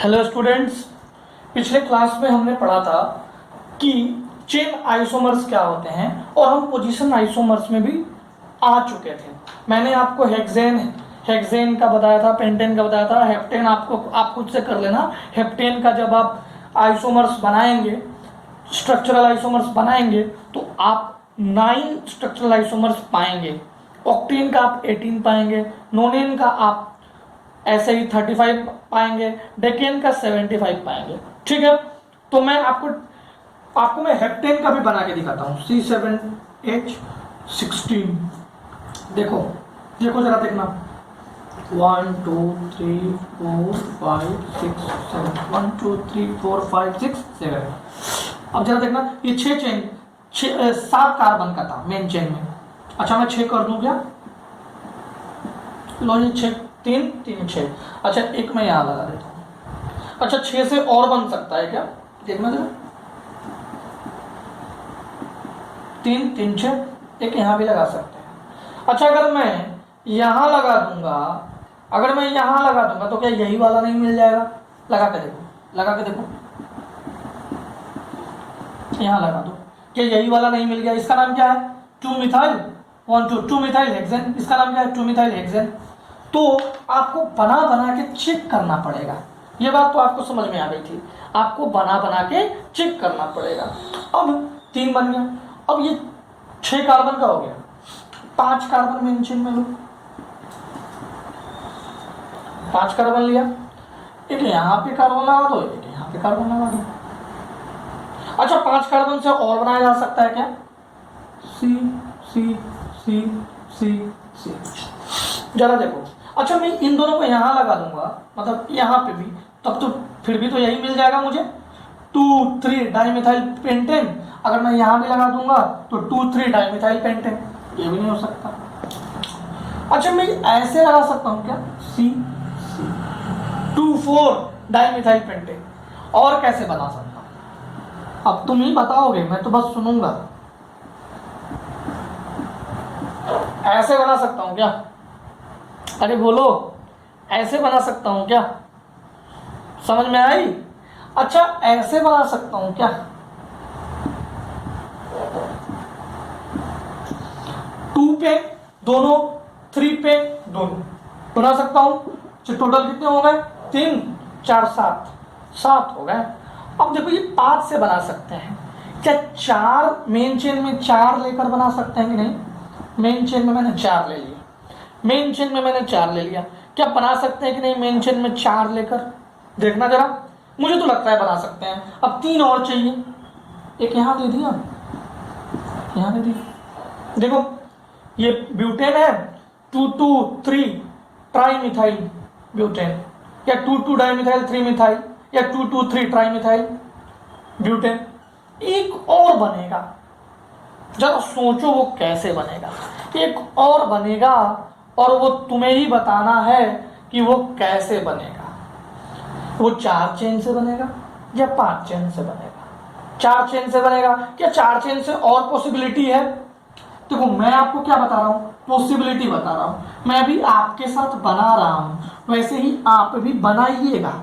Hello students, पिछले class में हमने पढ़ा था कि चेन आइसोमर्स क्या होते हैं और हम पोजीशन आइसोमर्स में भी आ चुके थे। मैंने आपको हेक्सेन का बताया था, पेंटेन का बताया था, हेप्टेन आप खुद से कर लेना। हेप्टेन का जब आप आइसोमर्स बनाएंगे, स्ट्रक्चरल आइसोमर्स बनाएंगे तो आप 9 स्ट्रक्चरल आइसोमर्स पाएंगे। ऑक्टेन का आप 18 पाएंगे, नोनेन का आप ऐसे ही 35 पाएंगे, डेकेन का 75 पाएंगे। ठीक है, तो मैं आपको मैं हेप्टेन का भी बना के दिखाता हूँ। C7H16 देखो जरा देखना। 1 2 3 4 5 6 7 1 2 3 4 5 6 7। अब जरा देखना, ये 7 कार्बन का था मेन चेन में। अच्छा, मैं 6 कर दूं क्या? लो, ये 6 3 3 6। अच्छा, एक मैं यहाँ लगा देता हूँ। अच्छा, 6 से और बन सकता है क्या? देखना जरा, 3 3 6, एक यहाँ भी लगा सकते हैं। अच्छा, अगर मैं यहाँ लगा दूंगा तो क्या यही वाला नहीं मिल जाएगा? लगा के देखो, यहाँ लगा दो, क्या यही वाला नहीं मिल गया? इसका नाम क्या है? 2 मिथाइल 2 मिथाइल हेक्सेन। इसका नाम क्या है? 2 मिथाइल हेक्सेन। तो आपको बना के चेक करना पड़ेगा। ये बात तो आपको समझ में आ गई थी। आपको बना के चेक करना पड़ेगा। अब 3 बन गया। अब ये 6 कार्बन का हो गया, 5 कार्बन मेन चेन में लो, 5 कार्बन लिया, एक यहाँ पे कार्बन लगा दो, एक यहाँ पे कार्बन लगा दो। अच्छा, 5 कार्बन से और बनाया जा सकता है क्या? C C C C C। जरा देखो। अच्छा, मैं इन दोनों को यहाँ लगा दूंगा, मतलब यहाँ पे भी, तब तो फिर भी तो यही मिल जाएगा मुझे, 2,3 डाइमिथाइल पेंटेन। अगर मैं यहाँ भी लगा दूंगा तो 2,3 डाइमिथाइल पेंटेन। ये भी नहीं हो सकता। अच्छा, मैं ऐसे लगा सकता हूँ क्या? C 2,4 dimethyl pentane. और कैसे बना सकता हूँ? अब तुम ही बताओगे, मैं तो बस सुनूंगा। ऐसे बना सकता हूँ क्या? अरे बोलो, ऐसे बना सकता हूँ क्या? समझ में आई? अच्छा, ऐसे बना सकता हूँ क्या? 2 पे दोनों, 3 पे दोनों बना सकता हूँ। टोटल कितने हो गए? 3 4 7 हो गए। अब देखो, ये 5 से बना सकते हैं क्या? 4 मेन चेन में 4 लेकर बना सकते हैं कि नहीं? मेन चेन में मैंने 4 ले लिया, क्या बना सकते हैं कि नहीं मेन चेन में 4 लेकर? देखना जरा, मुझे तो लगता है बना सकते हैं। अब 3 और चाहिए, एक यहाँ दे दिया, यहाँ दे दिया। देखो, ये ब्यूटेन है, 2,2,3 ट्राइमिथाइल ब्यूटेन, या 2,2 डाइमिथाइल 3 मिथाइल, या 2,2,3 ट्राइमिथाइल ब्यूटेन। एक और बनेगा, जरा सोचो वो कैसे बनेगा। एक और बनेगा और वो तुम्हें ही बताना है कि वो कैसे बनेगा। वो 4 चेन से बनेगा या 5 चेन से बनेगा? 4 चेन से बनेगा। क्या 4 चेन से और पॉसिबिलिटी है? देखो, मैं आपको क्या बता रहा हूँ? पॉसिबिलिटी बता रहा हूँ। मैं भी आपके साथ बना रहा हूँ, वैसे ही आप भी बनाइएगा।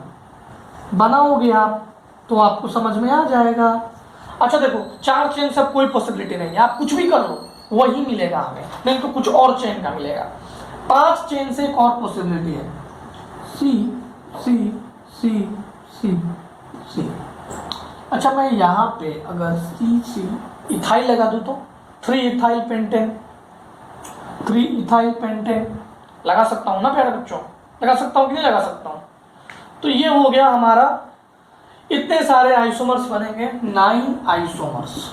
बनाओगे आप तो आपको समझ में आ जाएगा। अच्छा देखो, 4 चेन से कोई पॉसिबिलिटी नहीं है, आप कुछ भी कर लो वही मिलेगा हमें, नहीं तो कुछ और चेन का मिलेगा। 5 चेन से एक और पॉसिबिलिटी है, C C C C C। अच्छा, मैं यहाँ पे अगर C C इथाइल लगा दूँ तो 3 इथाइल पेंटेन लगा सकता हूँ ना प्यारे बच्चों? लगा सकता हूँ कि नहीं लगा सकता हूँ? तो ये हो गया हमारा, इतने सारे आइसोमर्स बनेंगे, 9 आइसोमर्स।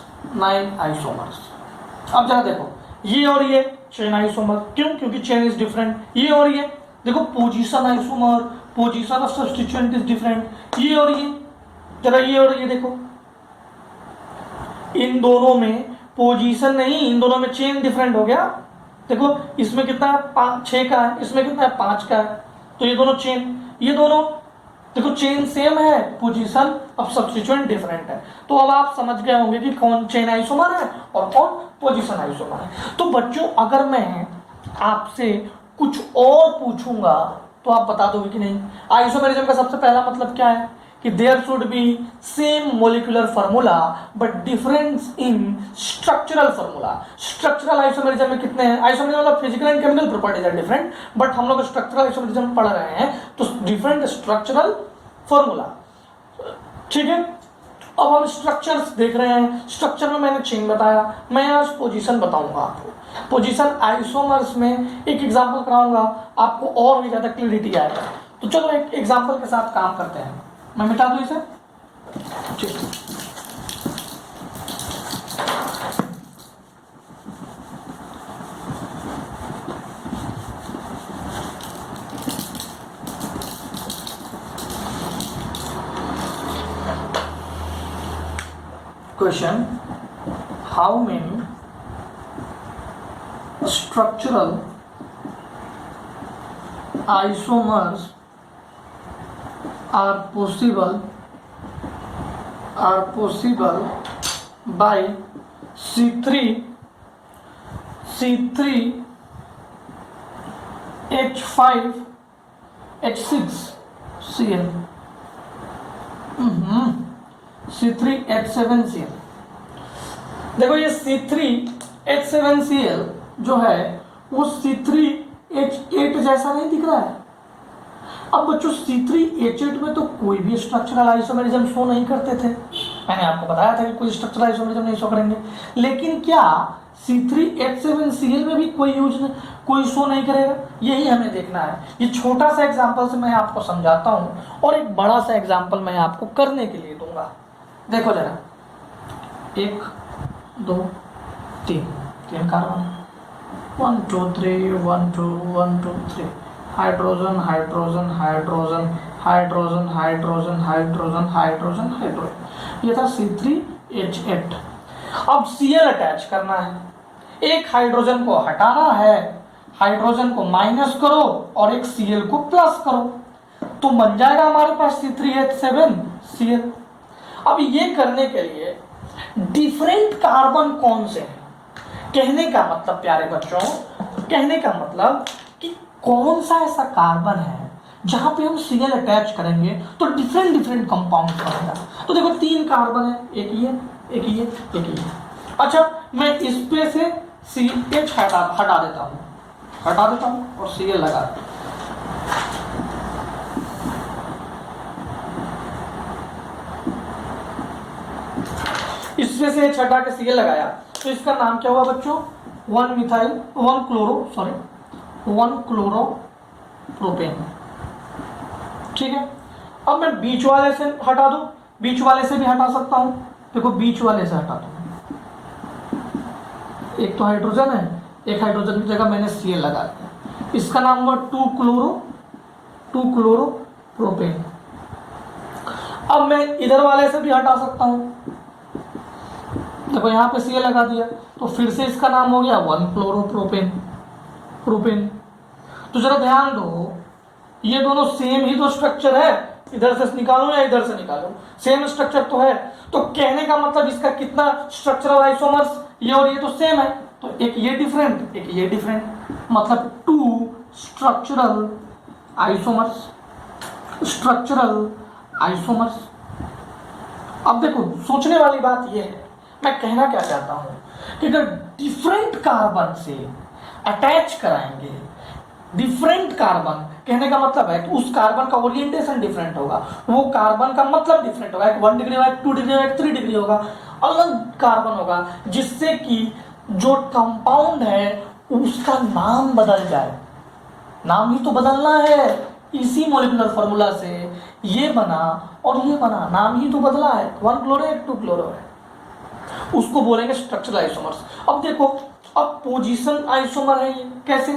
अब जरा देखो, ये और ये चेन आइसोमर। क्यों? क्योंकि चेन इज डिफरेंट। ये और ये देखो, position isomer, position of substituent is different. ये और ये, जरा ये और ये देखो, इन दोनों में पोजीशन नहीं, इन दोनों में चेन डिफरेंट हो गया। देखो, इसमें कितना है? 6 का है, इसमें कितना है? 5 का है। तो ये दोनों चेन, ये दोनों देखो चेन सेम है, पोजीशन ऑफ सब्स्टिट्यूएंट डिफरेंट है। तो अब आप समझ गए होंगे कि कौन चेन आइसोमर है और कौन पोजीशन आइसोमर है। तो बच्चों, अगर मैं आपसे कुछ और पूछूंगा तो आप बता दोगे कि नहीं। आइसोमेरिज्म का सबसे पहला मतलब क्या है कि there should be same molecular formula but difference in structural formula. Structural isomerism में कितने हैं, आइसोमेरिज्म मतलब physical and chemical properties are different, but हम लोग स्ट्रक्चरल आइसोमेरिज्म पढ़ रहे हैं तो डिफरेंट स्ट्रक्चरल फार्मूला। ठीक है, अब हम स्ट्रक्चर्स देख रहे हैं। स्ट्रक्चर में मैंने चेन बताया, मैं आज पोजीशन बताऊंगा आपको। पोजीशन आइसोमर्स में एक एग्जांपल कराऊंगा, आपको और भी ज्यादा क्लैरिटी आएगा। तो चलो एक एग्जांपल के साथ काम करते हैं। मैं मिटा दूं इसे, ठीक। Question: How many structural isomers are possible by C3H5H6Cl C3H7Cl। देखो ये C3H7Cl जो है वो C3H8 जैसा नहीं दिख रहा है। अब बच्चों C3H8 में तो कोई भी स्ट्रक्चरल आइसोमेरिज्म शो नहीं करते थे, मैंने आपको बताया था कि कोई स्ट्रक्चरल आइसोमेरिज्म नहीं शो करेंगे। लेकिन क्या C3H7Cl में भी कोई शो नहीं करेगा? यही हमें देखना है। ये छोटा सा एग्जांपल से मैं आपको समझाता हूं और एक बड़ा सा एग्जांपल मैं आपको करने के लिए दूंगा। देखो जरा, 1 2 3 carbon, 1 2 3 1 2 1 2 3 hydrogen hydrogen hydrogen hydrogen hydrogen hydrogen hydrogen hydrogen, ये था C3H8। अब Cl अटैच करना है, एक हाइड्रोजन को हटाना है, हाइड्रोजन को माइनस करो और एक Cl को प्लस करो, तो बन जाएगा हमारे पास C3H7Cl। अब ये करने के लिए डिफरेंट कार्बन कौन से हैं, कहने का मतलब प्यारे बच्चों, कहने का मतलब कि कौन सा ऐसा कार्बन है जहां पे हम Cl अटैच करेंगे तो डिफरेंट कंपाउंड बनेगा। तो देखो 3 कार्बन है, एक ये एक ये एक ये। अच्छा, मैं इस पे से CH हटा देता हूं और Cl लगा देता हूं। इसमें से H हटा के Cl लगाया तो इसका नाम क्या हुआ बच्चों, 1 क्लोरोप्रोपेन। ठीक है, अब मैं बीच वाले से हटा दूं, बीच वाले से भी हटा सकता हूं। देखो बीच वाले से हटा दूं, एक तो हाइड्रोजन है, एक हाइड्रोजन की जगह मैंने Cl लगा दिया, इसका नाम हुआ 2 क्लोरोप्रोपेन। अब मैं इधर वाले से भी हटा सकता हूं, देखो यहाँ पे Cl लगा दिया तो फिर से इसका नाम हो गया 1 प्रोपेन। तो जरा ध्यान दो, ये दोनों सेम ही तो स्ट्रक्चर है, इधर से निकालो या इधर से निकालो सेम स्ट्रक्चर तो है। तो कहने का मतलब इसका कितना स्ट्रक्चरल आइसोमर्स, ये और ये तो सेम है, तो एक ये डिफरेंट एक ये डिफरेंट, मतलब 2 स्ट्रक्चरल आइसोमर्स। अब देखो सोचने वाली बात ये है, मैं कहना क्या चाहता हूं कि अगर डिफरेंट कार्बन से अटैच कराएंगे, डिफरेंट कार्बन कहने का मतलब है कि उस कार्बन का ओरिएंटेशन डिफरेंट होगा, वो कार्बन का मतलब डिफरेंट होगा, एक 1 डिग्री होगा, एक 2 डिग्री होगा, एक 3 डिग्री होगा, अलग कार्बन होगा, जिससे कि जो कंपाउंड है उसका नाम बदल जाए। नाम ही तो बदलना है, इसी मॉलिक्यूलर फार्मूला से ये बना और ये बना, नाम ही तो बदला है, 1 क्लोरो 2 क्लोरो है, उसको बोलेंगे स्ट्रक्चरल आइसोमर्स। अब देखो, अब पोजीशन आइसोमर है, ये कैसे,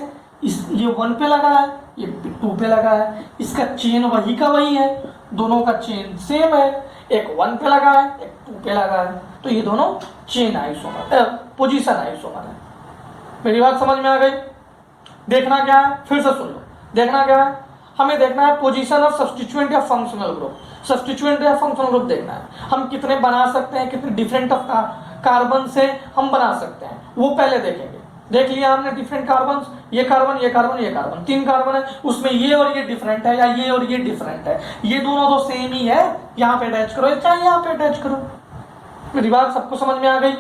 ये 1 पे लगा है, ये 2 पे लगा है, इसका चेन वही का वही है, दोनों का चेन सेम है, एक 1 पे लगा है एक 2 पे लगा है, तो ये दोनों चेन आइसोमर पोजीशन आइसोमर है। मेरी बात समझ में आ गई? देखना क्या है, फिर से सुन लो, देखना क्या है, हमें देखना है पोजीशन ऑफ सब्स्टिट्यूएंट या फंक्शनल ग्रुप। सब्स्टिट्यूएंट या फंक्शनल ग्रुप देखना है, हम कितने बना सकते हैं, कितने डिफरेंट ऑफ कार्बन से हम बना सकते हैं, वो पहले देखेंगे। देख लिया हमने डिफरेंट कार्बन, ये कार्बन ये कार्बन ये कार्बन, 3 कार्बन है, उसमें ये और ये डिफरेंट है या ये और ये डिफरेंट है, ये दोनों तो सेम ही है, यहाँ पे अटैच करो, चाहे यहाँ पे अटैच करो। मेरी बात सबको समझ में आ गई?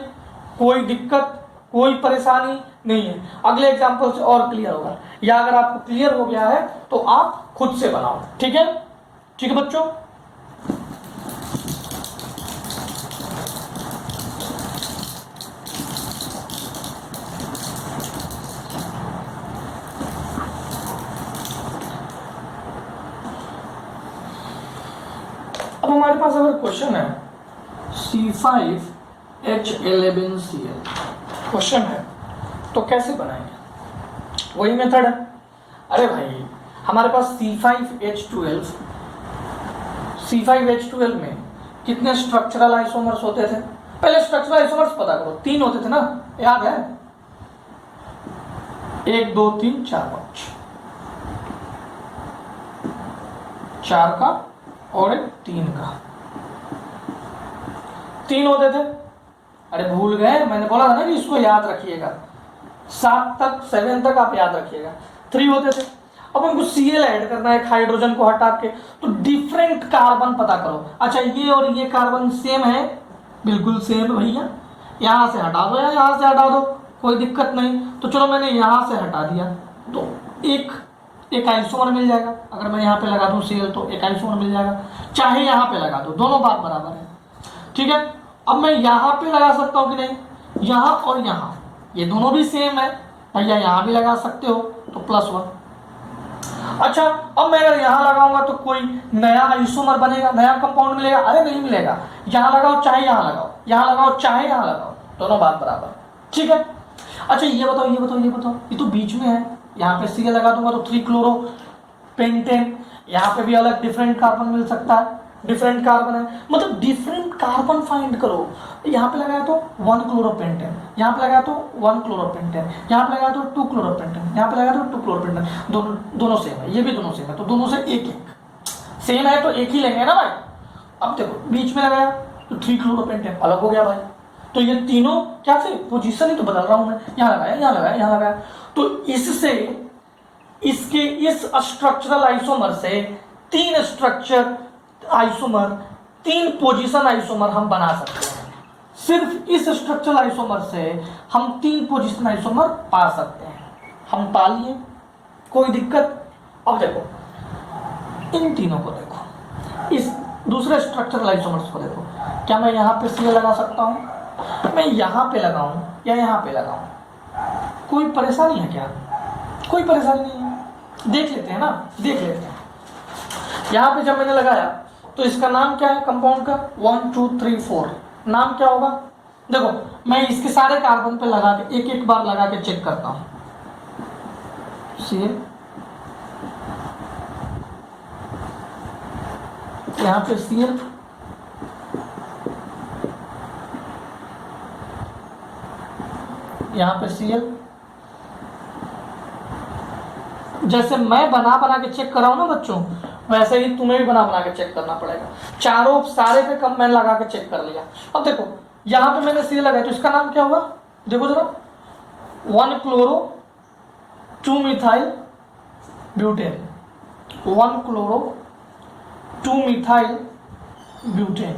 कोई दिक्कत, कोई परेशानी नहीं है। अगले एग्जाम्पल से और क्लियर होगा, या अगर आपको क्लियर हो गया है तो आप खुद से बनाओ। ठीक है, ठीक है बच्चों। अब हमारे पास अगर क्वेश्चन है C5H11Cl क्वेश्चन है तो कैसे बनाएंगे? वही मेथड है। अरे भाई हमारे पास C5H12 में कितने स्ट्रक्चरल आइसोमर्स होते थे? पहले स्ट्रक्चरल आइसोमर्स पता करो, 3 होते थे ना, याद है? 1 2 3 4 5, 4 का और एक 3 का, 3 होते थे। अरे भूल गए, मैंने बोला था ना कि इसको याद रखिएगा, 7 तक आप याद रखिएगा। 3 होते थे। अब हमको Cl ऐड करना है, हाइड्रोजन को हटा के, तो डिफरेंट कार्बन पता करो। अच्छा ये और ये कार्बन सेम है? बिल्कुल सेम भैया, यहां से हटा दो या यहां से हटा दो, कोई दिक्कत नहीं। तो चलो मैंने यहां से हटा दिया, तो एक आइसोमर मिल जाएगा। अगर मैं यहाँ पे लगा दूं Cl तो एक आइसोमर मिल जाएगा, चाहे यहाँ पे लगा दो, दोनों बात बराबर है। ठीक है, अब मैं यहाँ पे लगा सकता हूँ कि नहीं? यहाँ और यहाँ ये दोनों भी सेम है भैया, यहाँ भी लगा सकते हो तो +1। अच्छा अब मैं अगर यहाँ लगाऊंगा तो कोई नया आइसोमर बनेगा, नया कंपाउंड मिलेगा? अरे नहीं मिलेगा, यहाँ लगाओ चाहे यहाँ लगाओ, यहाँ लगाओ चाहे यहाँ लगाओ, दोनों बात बराबर। ठीक है, अच्छा ये बताओ, ये तो बीच में है, यहाँ पे Cl लगा दूंगा तो 3 क्लोरो पेंटेन, यहाँ पे भी अलग डिफरेंट कार्बन मिल सकता है, डिफरेंट कार्बन है, मतलब डिफरेंट कार्बन फाइंड करो। यहाँ पे लगाया तो 1 क्लोरोपेंटेन, यहाँ पे लगाया तो 1 क्लोरोपेंटेन, यहाँ पे लगाया तो 2 क्लोरोपेंटेन, यहाँ पे लगाया तो 2 क्लोरोपेंटेन, दोनों सेम है, ये भी दोनों सेम है, तो दोनों से एक सेम है तो एक ही लेंगे ना भाई। अब देखो बीच में लगाया तो 3 क्लोरोपेंटेन अलग हो गया भाई, तो ये तीनों क्या थे? पोजीशन ही तो बदल रहा हूं मैं, यहाँ लगाया यहाँ लगाया यहाँ लगाया, तो इससे इसके इस स्ट्रक्चरल आइसोमर से 3 स्ट्रक्चर आइसोमर, 3 पोजीशन आइसोमर हम बना सकते हैं। सिर्फ इस स्ट्रक्चरल आइसोमर से हम 3 पोजीशन आइसोमर पा सकते हैं, हम पा लिए, कोई दिक्कत? अब देखो इन तीनों को देखो, इस दूसरे स्ट्रक्चरल आइसोमर्स को देखो, क्या मैं यहाँ पे Cl लगा सकता हूँ? मैं यहाँ पे लगाऊं या यहाँ पे लगाऊं, कोई परेशानी है क्या? कोई परेशानी नहीं है, देख लेते हैं ना, देख लेते हैं। यहाँ पे जब मैंने लगाया तो इसका नाम क्या है कंपाउंड का? 1 2 3 4, नाम क्या होगा? देखो मैं इसके सारे कार्बन पे लगा के एक बार लगा के चेक करता हूँ। Cl, यहाँ पे Cl, यहाँ पे Cl, जैसे मैं बना के चेक कर रहा हूं ना बच्चों, वैसे ही तुम्हें भी बना के चेक करना पड़ेगा। चारों सारे पे कम मैंने लगा के चेक कर लिया। अब देखो यहाँ पे मैंने Cl लगाया तो इसका नाम क्या हुआ? देखो जरा, 1 chloro 2 methyl butane, 1 chloro 2 methyl butane,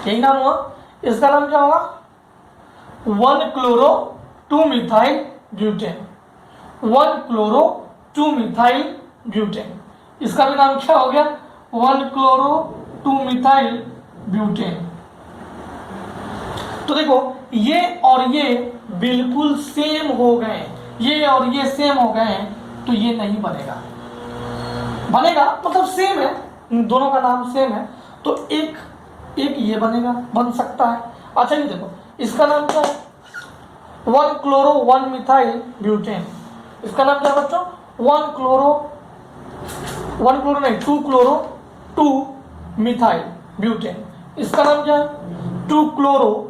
यही नाम हुआ। इसका नाम क्या होगा? 1 chloro 2 methyl butane, 1 chloro 2 methyl butane, इसका भी नाम क्या हो गया? 1 क्लोरो 2 मिथाइल ब्यूटेन। तो देखो ये और ये बिल्कुल सेम हो गए, ये और ये सेम हो गए, तो ये नहीं बनेगा, बनेगा मतलब सेम है, दोनों का नाम सेम है, तो एक ये बनेगा, बन सकता है। अच्छा ये देखो इसका नाम क्या है? 1 क्लोरो 1 मिथाइल ब्यूटेन, इसका नाम क्या है बच्चों? 1 क्लोरो नहीं 2 क्लोरो 2 मिथाइल ब्यूटेन, इसका नाम क्या है? 2 क्लोरो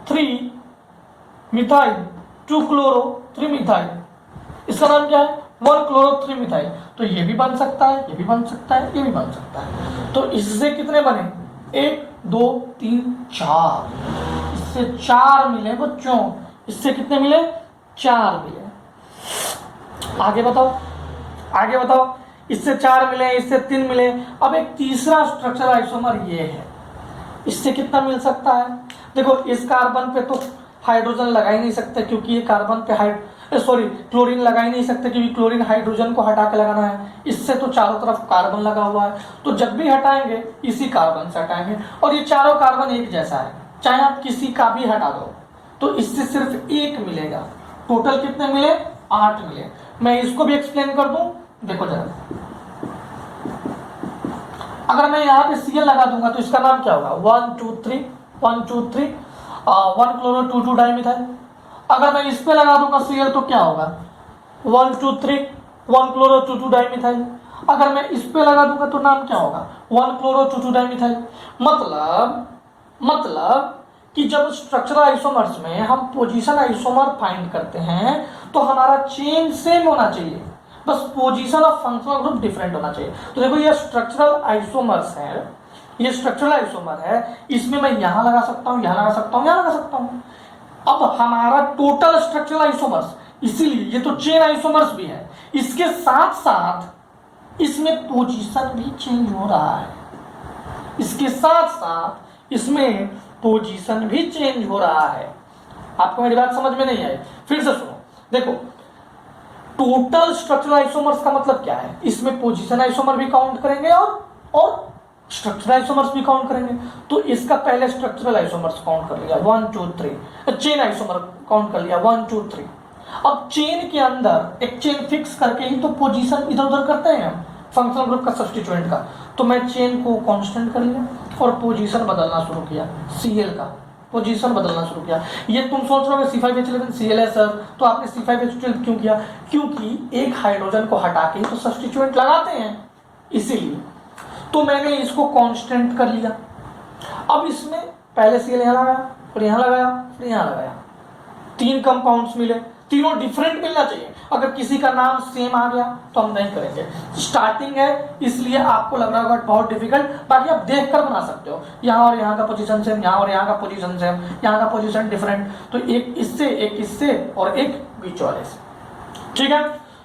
3 मिथाइल, 2 क्लोरो 3 मिथाइल, इसका नाम क्या है? 1 क्लोरो 3 मिथाइल। तो ये भी बन सकता है, ये भी बन सकता है, ये भी बन सकता है। तो इससे कितने बने? 1 2 3 4, इससे 4 मिले बच्चों, इससे कितने मिले? 4 मिले। आगे बताओ, आगे बताओ, इससे 4 मिले, इससे 3 मिले। अब एक तीसरा स्ट्रक्चरल आइसोमर ये है, इससे कितना मिल सकता है? देखो इस कार्बन पे तो हाइड्रोजन लगा ही नहीं सकते क्योंकि ये कार्बन पे क्लोरीन लगा ही नहीं सकते क्योंकि क्लोरीन हाइड्रोजन को हटा के लगाना है। इससे तो चारों तरफ कार्बन लगा हुआ है, तो जब भी हटाएंगे इसी कार्बन से हटाएंगे, और ये चारों कार्बन एक जैसा है, चाहे आप किसी का भी हटा दो तो इससे सिर्फ 1 मिलेगा। टोटल कितने मिले? 8 मिले। मैं इसको भी एक्सप्लेन कर दूं, देखो जरा, अगर मैं यहाँ पे Cl लगा दूंगा तो इसका नाम क्या होगा? 1 2 3 1 2 3 1 क्लोरो 2 2 डाइमिथाइल। अगर मैं इस पे लगा दूंगा Cl तो क्या होगा? 1 2 3 1 क्लोरो 2 2 डाइमिथाइल। अगर मैं इस पे लगा दूंगा तो नाम क्या होगा? 1 क्लोरो 2 2 डाइमिथाइल। मतलब कि जब स्ट्रक्चरल आइसोमर्स में हम पोजीशन आइसोमर फाइंड करते हैं तो हमारा चेन सेम होना चाहिए, बस position of functional group different होना चाहिए। तो देखो ये स्ट्रक्चरल आइसोमर्स है, ये स्ट्रक्चरल आइसोमर है, इसमें मैं यहां लगा सकता हूं, यहां लगा सकता हूं, यहां लगा सकता हूं। अब हमारा टोटल स्ट्रक्चरल आइसोमर्स, इसीलिए ये तो चेन आइसोमर्स भी है, इसके साथ साथ इसमें पोजीशन भी चेंज हो रहा है, इसके साथ साथ इसमें पोजीशन भी चेंज हो रहा है। आपको मेरी बात समझ में नहीं आई? फिर से सुनो, देखो टोटल स्ट्रक्चरल आइसोमर्स का मतलब क्या है? इसमें पोजीशन आइसोमर भी काउंट करेंगे और स्ट्रक्चरल आइसोमर्स भी काउंट करेंगे। तो इसका पहले स्ट्रक्चरल आइसोमर्स काउंट कर लिया 1 2 3, चेन आइसोमर काउंट कर लिया 1 2 3। अब चेन के अंदर एक चेन फिक्स करके ही तो पोजीशन इधर उधर करते हैं हम फंक्शनल ग्रुप का सब्स्टिट्यूएंट का। तो मैं चेन को कांस्टेंट कर लिया और पोजीशन बदलना शुरू किया, Cl का पोजीशन बदलना शुरू किया। ये तुम सोच रहे हो C5H11 Cl है सर, तो आपने C5H12 क्यों किया? क्योंकि एक हाइड्रोजन को हटा के तो सब्स्टिट्यूएंट लगाते हैं, इसीलिए। तो मैंने इसको कांस्टेंट कर लिया। अब इसमें पहले Cl यहाँ लगाया, फिर यहाँ लगाया, फिर यहाँ लगाया, 3 कंपाउंड्स मिले, तीनों डिफरेंट मिलना चाहिए। अगर किसी का नाम सेम आ गया तो हम नहीं करेंगे। स्टार्टिंग है इसलिए आपको लग रहा होगा बहुत डिफिकल्ट, बाकी आप देख कर बना सकते हो। यहाँ और यहाँ का पोजीशन सेम, यहाँ और यहाँ का पोजीशन सेम, यहाँ का पोजीशन डिफरेंट, तो एक इससे और एक बीच वाले से, ठीक है।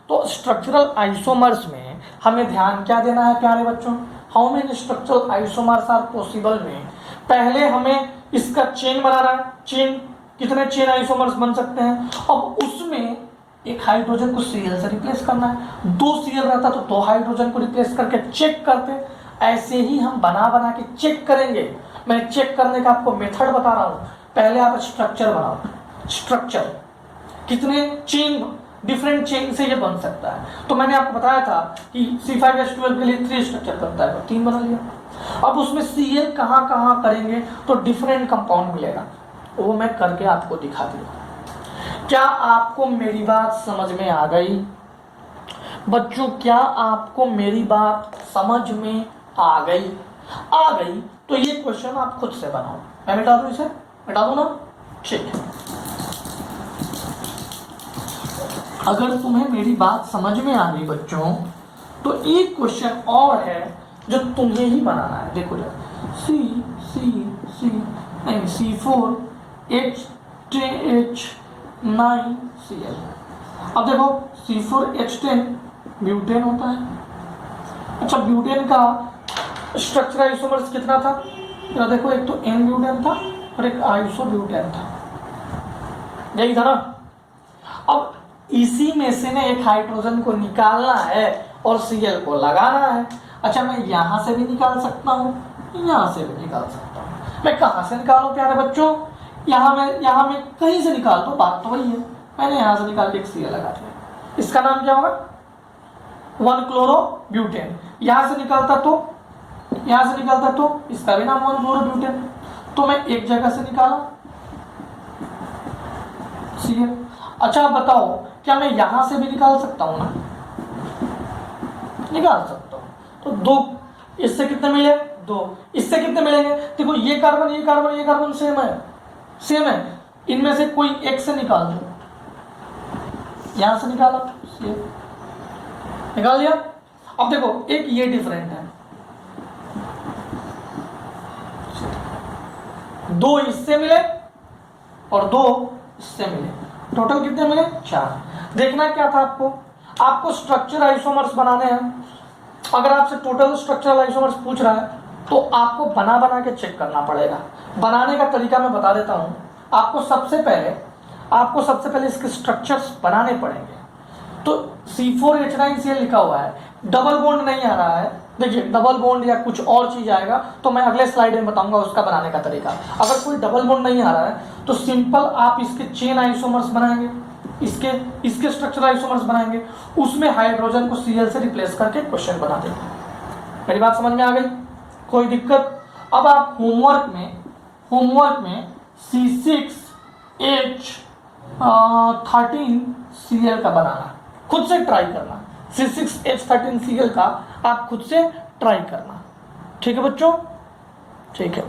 तो स्ट्रक्चरल आइसोमर्स में हमें ध्यान क्या देना है प्यारे बच्चों? How many structural isomers are possible में पहले हमें इसका चेन बनाना है। चेन कितने चेन आइसोमर्स बन सकते हैं? अब उसमें एक हाइड्रोजन को Cl से रिप्लेस करना है, 2 Cl रहता तो 2 हाइड्रोजन को रिप्लेस करके चेक करते। ऐसे ही हम बना के चेक करेंगे। मैं चेक करने का आपको मेथड बता रहा हूं। पहले आप स्ट्रक्चर बनाओ, स्ट्रक्चर कितने चेन, डिफरेंट चेन से ये बन सकता है। तो मैंने आपको बताया था कि C5H12 के लिए 3 स्ट्रक्चर करता है, तो 3 बना लिया। अब उसमें Cl कहाँ करेंगे तो डिफरेंट कंपाउंड मिलेगा, वो मैं करके आपको दिखा दिया। क्या आपको मेरी बात समझ में आ गई बच्चों? क्या आपको मेरी बात समझ में आ गई? आ गई तो ये क्वेश्चन आप खुद से बनाओ। मैं मिटा दूं, इसे मिटा दूं ना? ठीक है। अगर तुम्हें मेरी बात समझ में आ गई बच्चों तो एक क्वेश्चन और है जो तुम्हें ही बनाना है। देखो जरा, C4H9Cl। अब देखो C4H10 ब्यूटेन होता है। अच्छा, ब्यूटेन का स्ट्रक्चर आइसोमर्स कितना था? देखो एक तो N ब्यूटेन था और एक आइसो ब्यूटेन था, यही था ना। अब इसी में से ना एक हाइड्रोजन को निकालना है और Cl को लगाना है। अच्छा, मैं यहां से भी निकाल सकता हूं, यहां से भी निकाल सकता हूं। मैं कहां से निकालूं प्यारे बच्चों? यहां में कहीं से निकाल दो, बात तो वही है। मैंने यहां से निकाल के एक Cl लगा दिया, इसका नाम क्या होगा? 1 क्लोरो ब्यूटेन। यहां से निकालता तो इसका भी नाम 1 क्लोरो ब्यूटेन। तो मैं एक जगह से निकाला Cl। अच्छा बताओ, क्या मैं यहां से भी निकाल सकता हूं ना? निकाल सकता हूं। तो 2, इससे कितने मिले? 2, इससे कितने मिलेंगे? देखो ये कार्बन सेम है। इनमें से कोई एक से निकाल दो, यहां से निकाला, निकाल लिया। अब देखो एक ये डिफरेंट है, 2 इससे मिले और 2 इससे मिले, टोटल कितने मिले? 4। देखना क्या था आपको, आपको स्ट्रक्चर आइसोमर्स बनाने हैं। अगर आपसे टोटल स्ट्रक्चरल आइसोमर्स पूछ रहा है तो आपको बना बना के चेक करना पड़ेगा। बनाने का तरीका मैं बता देता हूं। आपको सबसे पहले इसके स्ट्रक्चर्स बनाने पड़ेंगे। तो C4H9Cl लिखा हुआ है, डबल बॉन्ड नहीं आ रहा है। देखिए डबल बॉन्ड या कुछ और चीज आएगा तो मैं अगले स्लाइड में बताऊंगा उसका बनाने का तरीका। अगर कोई डबल बॉन्ड नहीं आ रहा है तो सिंपल आप इसके चेन आइसोमर्स बनाएंगे, इसके स्ट्रक्चर आइसोमर्स बनाएंगे, उसमें हाइड्रोजन को Cl से रिप्लेस करके क्वेश्चन बना देंगे। मेरी बात समझ में आ गई? कोई दिक्कत? अब आप होमवर्क में C6H13Cl का बनाना, खुद से ट्राई करना। C6H13Cl का आप खुद से ट्राई करना। ठीक है बच्चों? ठीक है।